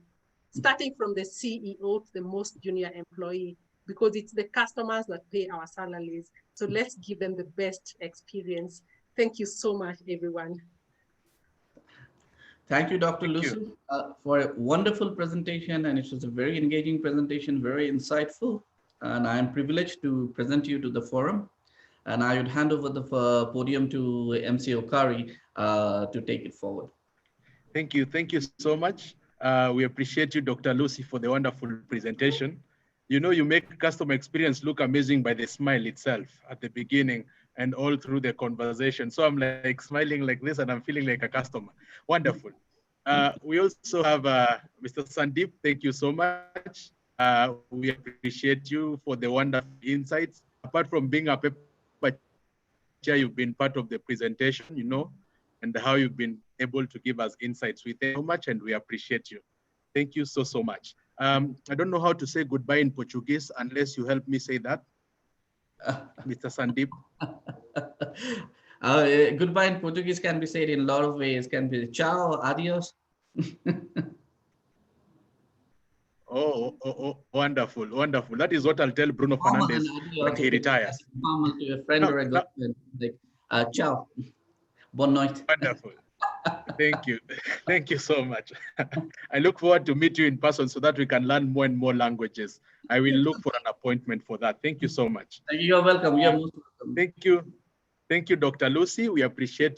starting from the CEO to the most junior employee, because it's the customers that pay our salaries. So let's give them the best experience. Thank you so much, everyone. Thank you, Dr. Thank Lucy, you. for a wonderful presentation, and it was a very engaging presentation, very insightful, and I am privileged to present you to the forum. And I would hand over the podium to MC Okari to take it forward. Thank you. Thank you so much. We appreciate you, Dr. Lucy, for the wonderful presentation. You know, you make customer experience look amazing by the smile itself at the beginning and all through the conversation. So I'm like smiling like this and I'm feeling like a customer. Wonderful. We also have Mr. Sandip. Thank you so much. We appreciate you for the wonderful insights. Apart from being a paper chair, you've been part of the presentation, and how you've been able to give us insights. We thank you so much and we appreciate you. Thank you so, so much. I don't know how to say goodbye in Portuguese unless you help me say that, Mr. Sandip. Goodbye in Portuguese can be said in a lot of ways. Can be ciao, adios. Oh, wonderful, wonderful. That is what I'll tell Bruno Fernandes when he retires. Formal to a friend or a girlfriend, like ciao, bonne noite. Wonderful. Thank you. Thank you so much. I look forward to meet you in person so that we can learn more and more languages. I will look for an appointment for that. Thank you so much. You're welcome. You're most welcome. Thank you. Thank you, Dr. Lucy. We appreciate